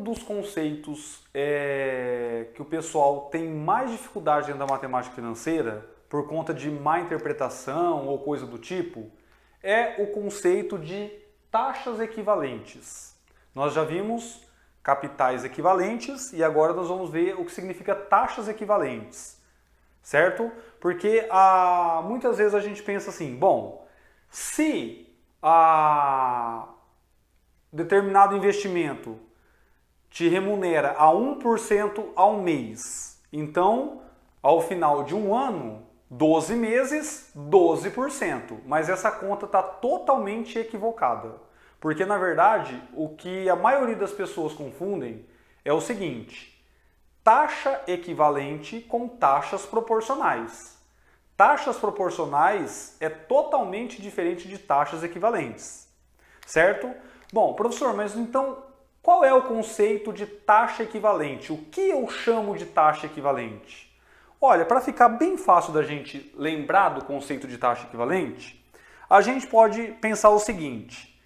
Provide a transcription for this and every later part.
dos conceitos que o pessoal tem mais dificuldade dentro da matemática financeira, por conta de má interpretação ou coisa do tipo, é o conceito de taxas equivalentes. Nós já vimos capitais equivalentes e agora nós vamos ver o que significa taxas equivalentes, certo? Porque muitas vezes a gente pensa assim, bom, se determinado investimento te remunera a 1% ao mês, então, ao final de um ano, 12 meses, 12%. Mas essa conta está totalmente equivocada. Porque, na verdade, o que a maioria das pessoas confundem é o seguinte: taxa equivalente com taxas proporcionais. Taxas proporcionais é totalmente diferente de taxas equivalentes, certo? Bom, professor, mas então qual é o conceito de taxa equivalente? O que eu chamo de taxa equivalente? Olha, para ficar bem fácil da gente lembrar do conceito de taxa equivalente, a gente pode pensar o seguinte: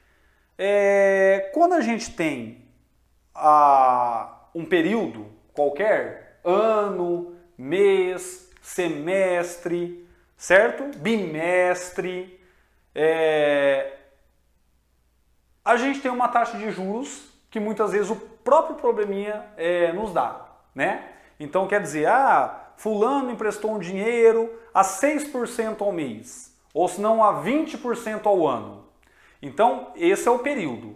quando a gente tem um período qualquer, ano, mês, semestre, certo? Bimestre, a gente tem uma taxa de juros que muitas vezes o próprio probleminha nos dá, né? Então quer dizer, fulano emprestou um dinheiro a 6% ao mês, ou se não a 20% ao ano. Então esse é o período,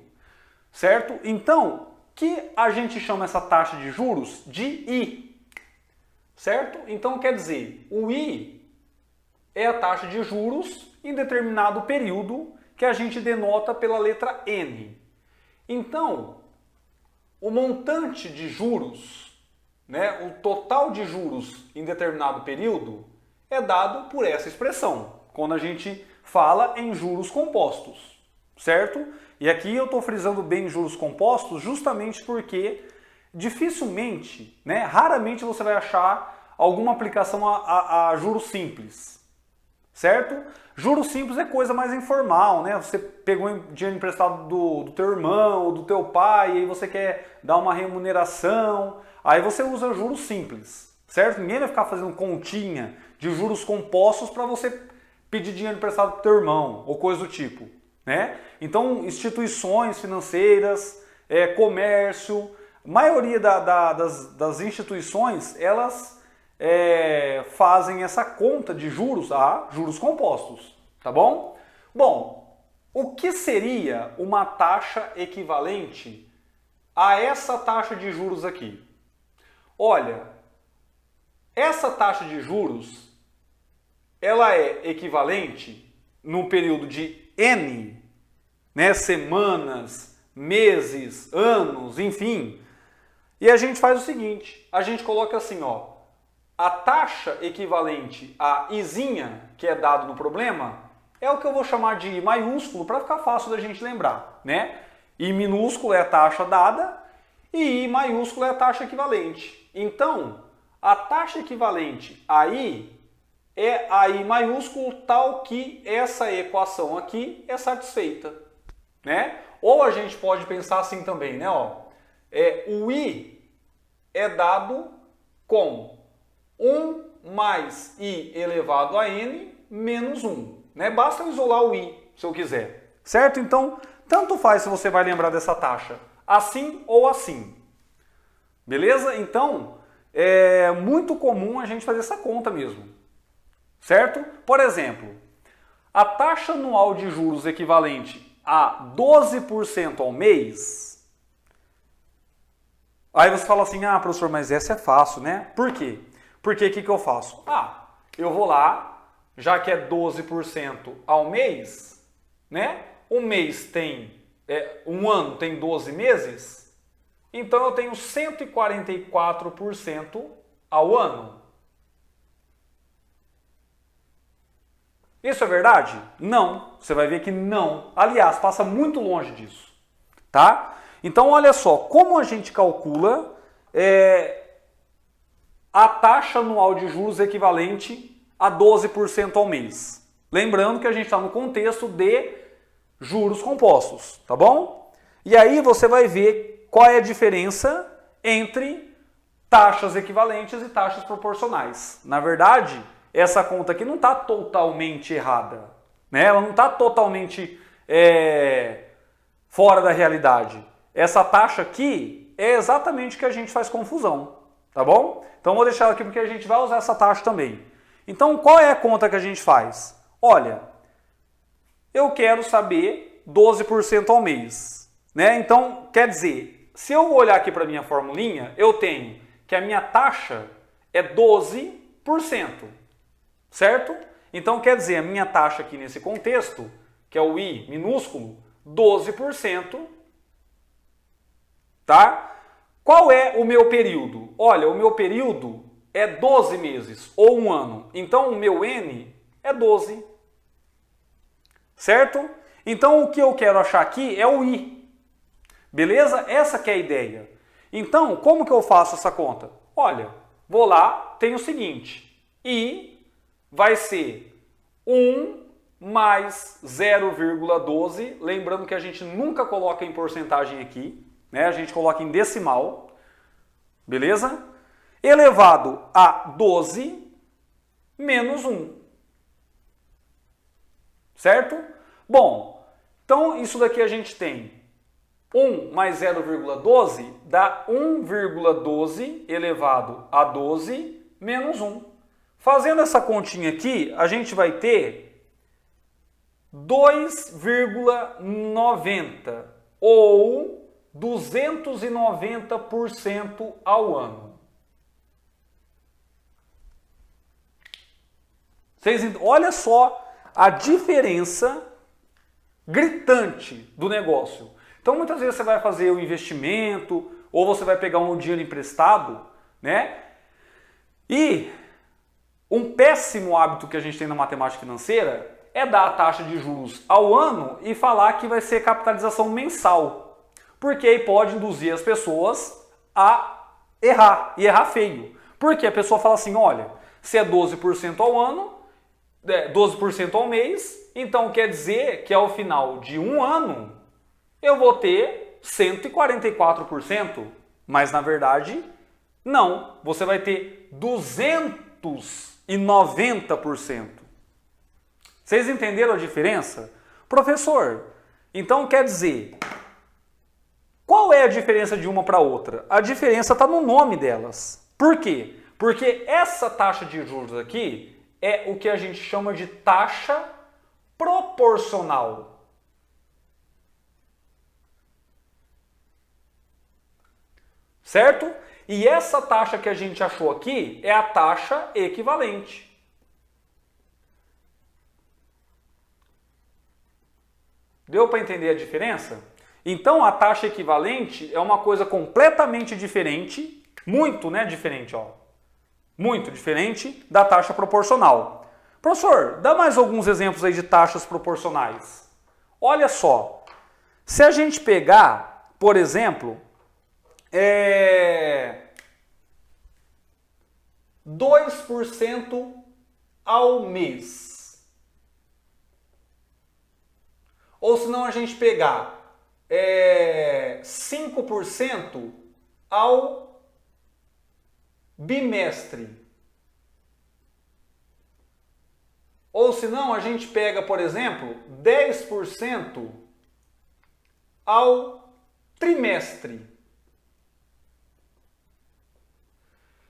certo? Então, que a gente chama essa taxa de juros de I, certo? Então quer dizer, o I é a taxa de juros em determinado período que a gente denota pela letra N. Então, o montante de juros, né, o total de juros em determinado período é dado por essa expressão, quando a gente fala em juros compostos, certo? E aqui eu estou frisando bem juros compostos justamente porque dificilmente, né, raramente você vai achar alguma aplicação a juros simples, certo? Juros simples é coisa mais informal, né? Você pegou dinheiro emprestado do teu irmão ou do teu pai e aí você quer dar uma remuneração, aí você usa juros simples, certo? Ninguém vai ficar fazendo continha de juros compostos para você pedir dinheiro emprestado para o teu irmão ou coisa do tipo, né? Então, instituições financeiras, comércio, a maioria das instituições, elas fazem essa conta de juros a juros compostos, tá bom? Bom, o que seria uma taxa equivalente a essa taxa de juros aqui? Olha, essa taxa de juros, ela é equivalente num período de N, né, semanas, meses, anos, enfim. E a gente faz o seguinte, a gente coloca assim, ó, a taxa equivalente a Izinha, que é dado no problema, é o que eu vou chamar de I maiúsculo para ficar fácil da gente lembrar, né? I minúsculo é a taxa dada e I maiúsculo é a taxa equivalente. Então, a taxa equivalente a I é a I maiúsculo tal que essa equação aqui é satisfeita, né? Ou a gente pode pensar assim também, né? O I é dado com 1 mais I elevado a N menos 1. Né? Basta eu isolar o I, se eu quiser. Certo? Então, tanto faz se você vai lembrar dessa taxa assim ou assim. Beleza? Então, é muito comum a gente fazer essa conta mesmo. Certo? Por exemplo, a taxa anual de juros equivalente a 12% ao mês. Aí você fala assim, professor, mas essa é fácil, né? Por quê? Porque o que eu faço? Eu vou lá, já que é 12% ao mês, né? Um mês tem, um ano tem 12 meses, então eu tenho 144% ao ano. Isso é verdade? Não. Você vai ver que não. Aliás, passa muito longe disso. Tá? Então, olha só, como a gente calcula a taxa anual de juros equivalente a 12% ao mês. Lembrando que a gente está no contexto de juros compostos, tá bom? E aí você vai ver qual é a diferença entre taxas equivalentes e taxas proporcionais. Na verdade, essa conta aqui não está totalmente errada, né? Ela não está totalmente fora da realidade. Essa taxa aqui é exatamente o que a gente faz confusão, tá bom? Então vou deixar aqui porque a gente vai usar essa taxa também. Então qual é a conta que a gente faz? Olha, eu quero saber 12% ao mês, né? Então quer dizer, se eu olhar aqui para a minha formulinha, eu tenho que a minha taxa é 12%, certo? Então quer dizer, a minha taxa aqui nesse contexto, que é o I minúsculo, 12%, tá? Qual é o meu período? Olha, o meu período é 12 meses ou um ano. Então o meu N é 12. Certo? Então o que eu quero achar aqui é o I. Beleza? Essa que é a ideia. Então, como que eu faço essa conta? Olha, vou lá, tem o seguinte. I vai ser 1 mais 0,12. Lembrando que a gente nunca coloca em porcentagem aqui, né? A gente coloca em decimal. Beleza? Elevado a 12 menos 1. Certo? Bom, então isso daqui a gente tem 1 mais 0,12 dá 1,12 elevado a 12 menos 1. Fazendo essa continha aqui, a gente vai ter 2,90 ou 290% ao ano. Olha só a diferença gritante do negócio. Então muitas vezes você vai fazer o investimento ou você vai pegar um dinheiro emprestado, né? E um péssimo hábito que a gente tem na matemática financeira é dar a taxa de juros ao ano e falar que vai ser capitalização mensal. Porque aí pode induzir as pessoas a errar, e errar feio. Porque a pessoa fala assim, olha, se é 12% ao ano, 12% ao mês, então quer dizer que ao final de um ano eu vou ter 144%, mas na verdade não, você vai ter 290%. Vocês entenderam a diferença? Professor, então quer dizer, qual é a diferença de uma para outra? A diferença está no nome delas. Por quê? Porque essa taxa de juros aqui é o que a gente chama de taxa proporcional. Certo? E essa taxa que a gente achou aqui é a taxa equivalente. Deu para entender a diferença? Então a taxa equivalente é uma coisa completamente diferente, muito, né, diferente, ó. Muito diferente da taxa proporcional. Professor, dá mais alguns exemplos aí de taxas proporcionais. Olha só, se a gente pegar, por exemplo, 2% ao mês. Ou se não a gente pegar 5% ao bimestre. Ou se não, a gente pega, por exemplo, 10% ao trimestre.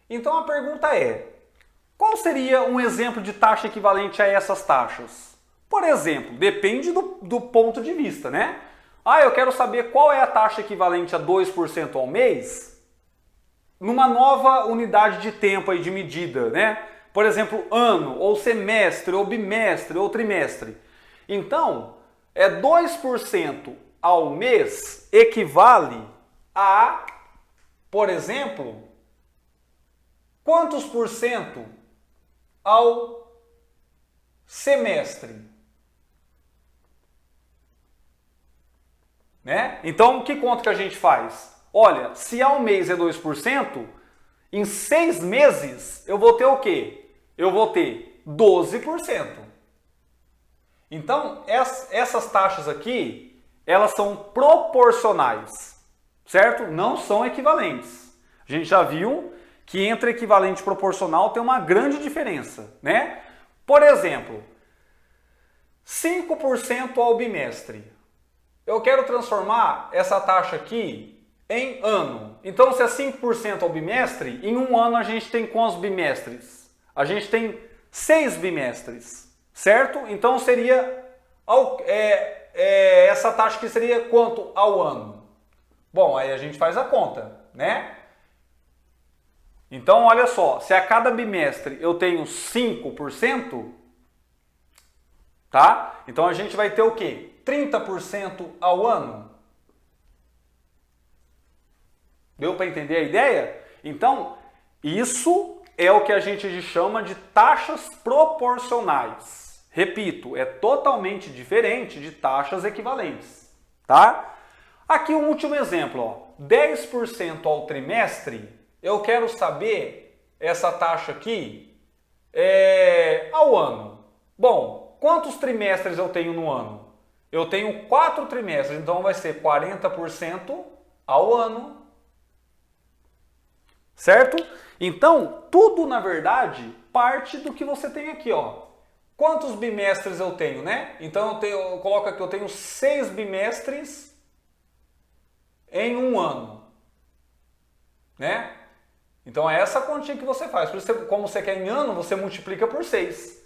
Então a pergunta é, qual seria um exemplo de taxa equivalente a essas taxas? Por exemplo, depende do ponto de vista, né? Ah, eu quero saber qual é a taxa equivalente a 2% ao mês numa nova unidade de tempo aí de medida, né? Por exemplo, ano, ou semestre, ou bimestre, ou trimestre. Então, 2% ao mês equivale a, por exemplo, quantos por cento ao semestre? Né? Então, que conta que a gente faz? Olha, se ao mês é 2%, em 6 meses eu vou ter o quê? Eu vou ter 12%. Então, essas taxas aqui, elas são proporcionais, certo? Não são equivalentes. A gente já viu que entre equivalente e proporcional tem uma grande diferença, né? Por exemplo, 5% ao bimestre. Eu quero transformar essa taxa aqui em ano. Então, se é 5% ao bimestre, em um ano a gente tem quantos bimestres? A gente tem 6 bimestres, certo? Então, seria essa taxa aqui seria quanto ao ano? Bom, aí a gente faz a conta, né? Então, olha só, se a cada bimestre eu tenho 5%, tá? Então a gente vai ter o quê? 30% ao ano. Deu para entender a ideia? Então, isso é o que a gente chama de taxas proporcionais. Repito, é totalmente diferente de taxas equivalentes, tá? Aqui um último exemplo, ó. 10% ao trimestre. Eu quero saber essa taxa aqui ao ano. Bom, quantos trimestres eu tenho no ano? Eu tenho 4 trimestres, então vai ser 40% ao ano. Certo? Então, tudo na verdade parte do que você tem aqui, ó. Quantos bimestres eu tenho, né? Então eu coloco aqui, eu tenho 6 bimestres em um ano, né? Então é essa continha que você faz. Por isso, como você quer em ano, você multiplica por 6.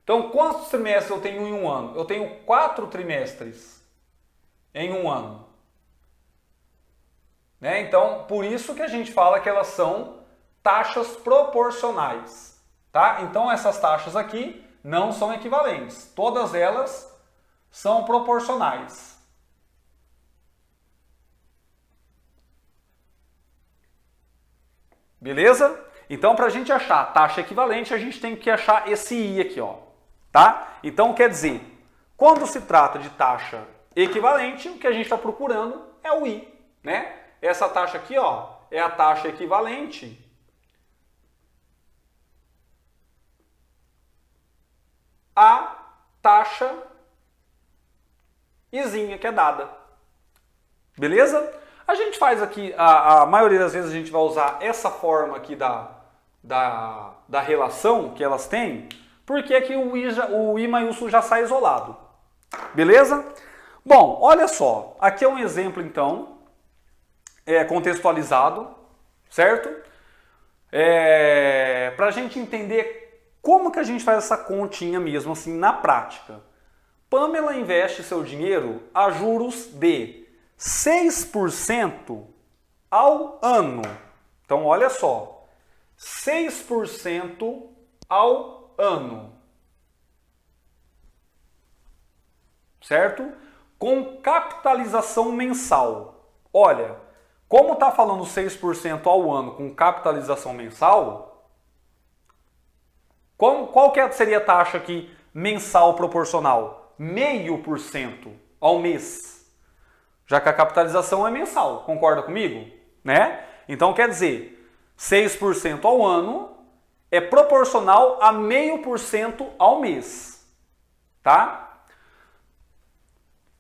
Então, quantos trimestres eu tenho em um ano? Eu tenho 4 trimestres em um ano. Né? Então, por isso que a gente fala que elas são taxas proporcionais. Tá? Então, essas taxas aqui não são equivalentes. Todas elas são proporcionais. Beleza? Então, para a gente achar a taxa equivalente, a gente tem que achar esse I aqui, ó. Tá? Então, quer dizer, quando se trata de taxa equivalente, o que a gente está procurando é o I, né? Essa taxa aqui, ó, é a taxa equivalente à taxa Izinha que é dada. Beleza? A gente faz aqui, a maioria das vezes a gente vai usar essa forma aqui da relação que elas têm, porque aqui o I maiúsculo já sai isolado. Beleza? Bom, olha só. Aqui é um exemplo, então, contextualizado, certo? Para a gente entender como que a gente faz essa continha mesmo, assim, na prática. Pamela investe seu dinheiro a juros de 6% ao ano. Então, olha só. 6% ao ano. Certo? Com capitalização mensal. Olha, como está falando 6% ao ano com capitalização mensal, qual que seria a taxa aqui mensal proporcional? 0,5% ao mês. Já que a capitalização é mensal, concorda comigo? Né? Então quer dizer, 6% ao ano é proporcional a 0,5% ao mês. Tá?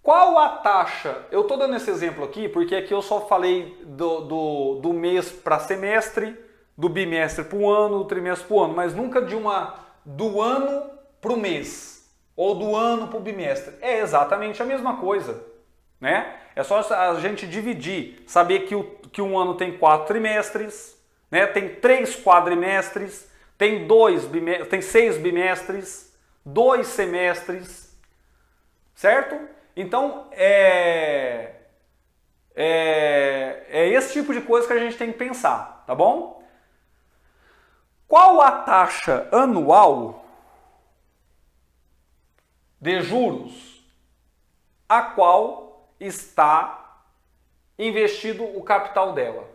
Qual a taxa? Eu estou dando esse exemplo aqui porque aqui eu só falei do mês para semestre, do bimestre para o ano, do trimestre para o ano, mas nunca do ano para o mês ou do ano para o bimestre. É exatamente a mesma coisa. Né? É só a gente dividir, saber que um ano tem 4 trimestres, né? Tem 3 quadrimestres, tem 6 bimestres, 2 semestres, certo? Então, é esse tipo de coisa que a gente tem que pensar, tá bom? Qual a taxa anual de juros a qual está investido o capital dela?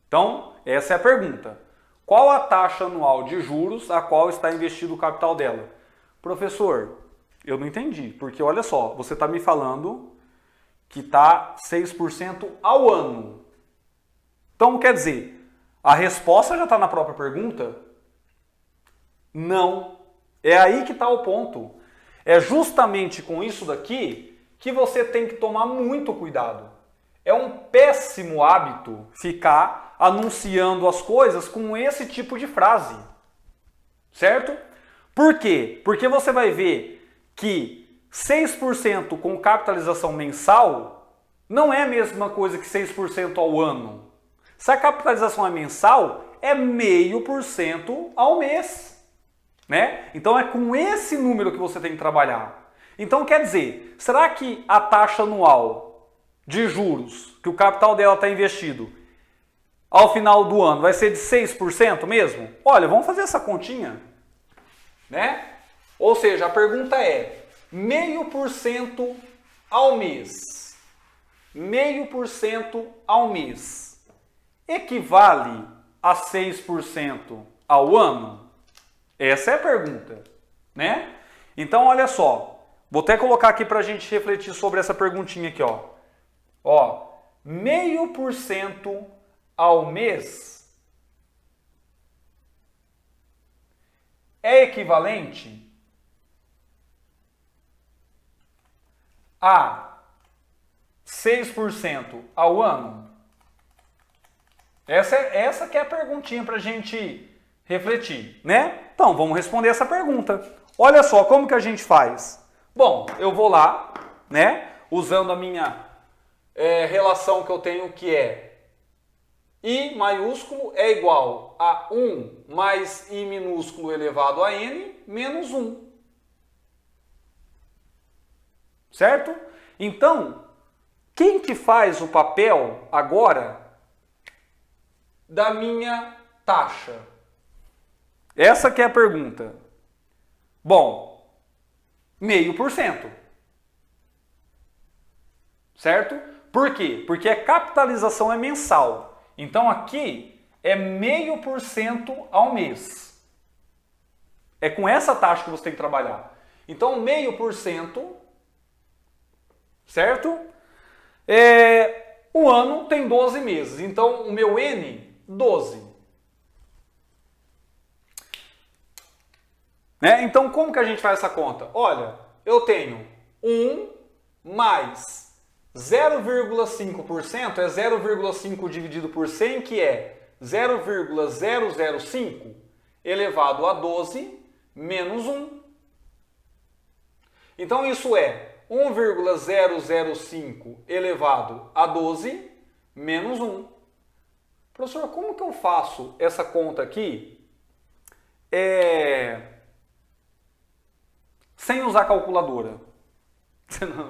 Então, essa é a pergunta. Qual a taxa anual de juros a qual está investido o capital dela? Professor, eu não entendi, porque olha só, você está me falando que está 6% ao ano. Então, quer dizer, a resposta já está na própria pergunta? Não. É aí que está o ponto. É justamente com isso daqui que você tem que tomar muito cuidado. É um péssimo hábito ficar anunciando as coisas com esse tipo de frase. Certo? Por quê? Porque você vai ver que 6% com capitalização mensal não é a mesma coisa que 6% ao ano. Se a capitalização é mensal, é 0,5% ao mês. Né? Então é com esse número que você tem que trabalhar. Então quer dizer, será que a taxa anual de juros, que o capital dela está investido, ao final do ano vai ser de 6% mesmo? Olha, vamos fazer essa continha. Né? Ou seja, a pergunta é 0,5% ao mês. 0,5% ao mês equivale a 6% ao ano? Essa é a pergunta, né? Então, olha só. Vou até colocar aqui para a gente refletir sobre essa perguntinha aqui, ó. Ó, 0,5% ao mês é equivalente a 6% ao ano? Essa que é a perguntinha para a gente refletir, né? Então, vamos responder essa pergunta. Olha só, como que a gente faz? Bom, eu vou lá, né? Usando a minha relação que eu tenho, que é I maiúsculo é igual a 1 mais I minúsculo elevado a N menos 1. Certo? Então, quem que faz o papel agora da minha taxa? Essa que é a pergunta. Bom, 0,5%. Certo? Por quê? Porque a capitalização é mensal. Então aqui é 0,5% ao mês. É com essa taxa que você tem que trabalhar. Então 0,5%, certo? O ano tem 12 meses. Então o meu N, 12. Né? Então, como que a gente faz essa conta? Olha, eu tenho 1 mais 0,5%, é 0,5 dividido por 100, que é 0,005 elevado a 12 menos 1. Então, isso é 1,005 elevado a 12 menos 1. Professor, como que eu faço essa conta aqui? Sem usar calculadora.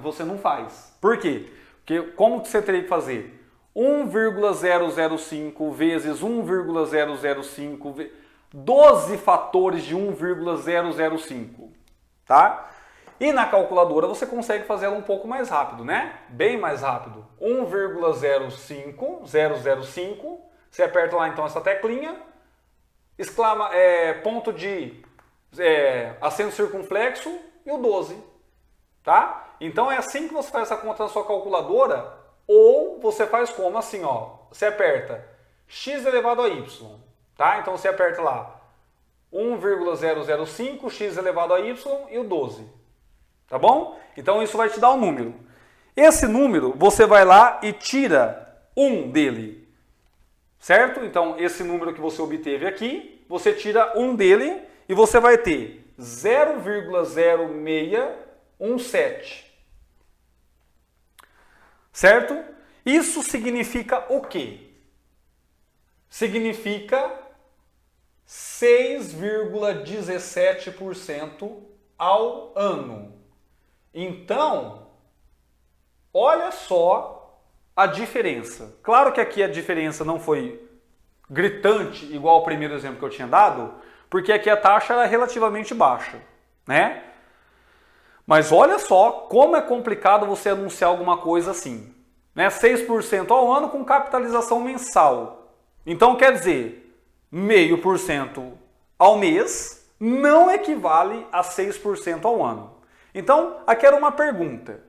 Você não faz. Por quê? Porque como que você teria que fazer? 1,005 vezes 1,005 12 fatores de 1,005, tá? E na calculadora você consegue fazer ela um pouco mais rápido, né? Bem mais rápido. 1,005, 005, você aperta lá então essa teclinha, exclama, ponto de acento circunflexo e o 12, tá? Então é assim que você faz essa conta na sua calculadora, ou você faz como? Assim, ó, você aperta x elevado a y, tá? Então você aperta lá 1,005, x elevado a y e o 12, tá bom? Então isso vai te dar um número. Esse número você vai lá e tira 1 dele, certo? Então esse número que você obteve aqui, você tira 1 dele e você vai ter 0,0617. Certo? Isso significa o quê? Significa 6,17% ao ano. Então, olha só a diferença. Claro que aqui a diferença não foi gritante, igual ao primeiro exemplo que eu tinha dado, porque aqui a taxa era relativamente baixa, né? Mas olha só como é complicado você anunciar alguma coisa assim, né? 6% ao ano com capitalização mensal. Então quer dizer, 0,5% ao mês não equivale a 6% ao ano. Então, aqui era uma pergunta.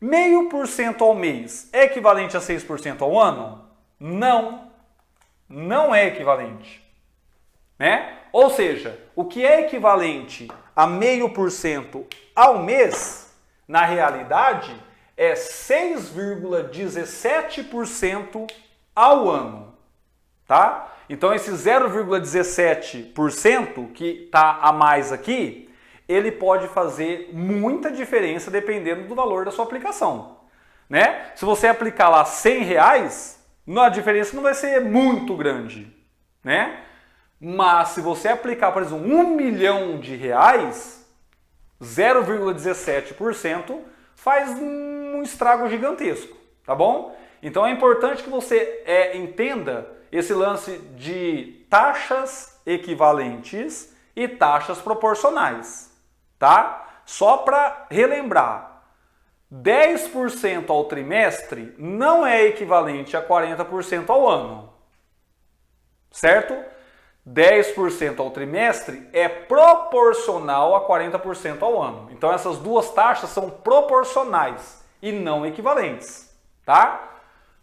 0,5% ao mês é equivalente a 6% ao ano? Não, não é equivalente, né? Ou seja, o que é equivalente a 0,5% ao mês na realidade, é 6,17% ao ano, tá? Então esse 0,17% que está a mais aqui, ele pode fazer muita diferença dependendo do valor da sua aplicação, né? Se você aplicar lá R$100, a diferença não vai ser muito grande, né? Mas se você aplicar, por exemplo, R$1 milhão, 0,17% faz um estrago gigantesco, tá bom? Então é importante que você entenda esse lance de taxas equivalentes e taxas proporcionais, tá? Só para relembrar, 10% ao trimestre não é equivalente a 40% ao ano, certo? 10% ao trimestre é proporcional a 40% ao ano. Então essas duas taxas são proporcionais e não equivalentes, tá?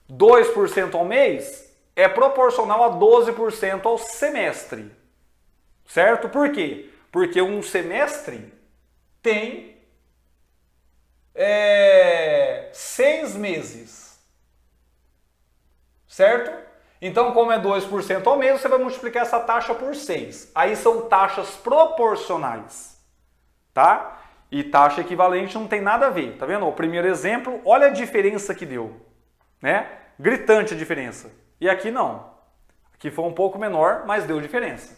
2% ao mês é proporcional a 12% ao semestre, certo? Por quê? Porque um semestre tem 6 meses, certo? Então, como é 2% ao mês, você vai multiplicar essa taxa por 6. Aí são taxas proporcionais, tá? E taxa equivalente não tem nada a ver, tá vendo? O primeiro exemplo, olha a diferença que deu, né? Gritante a diferença. E aqui não. Aqui foi um pouco menor, mas deu diferença.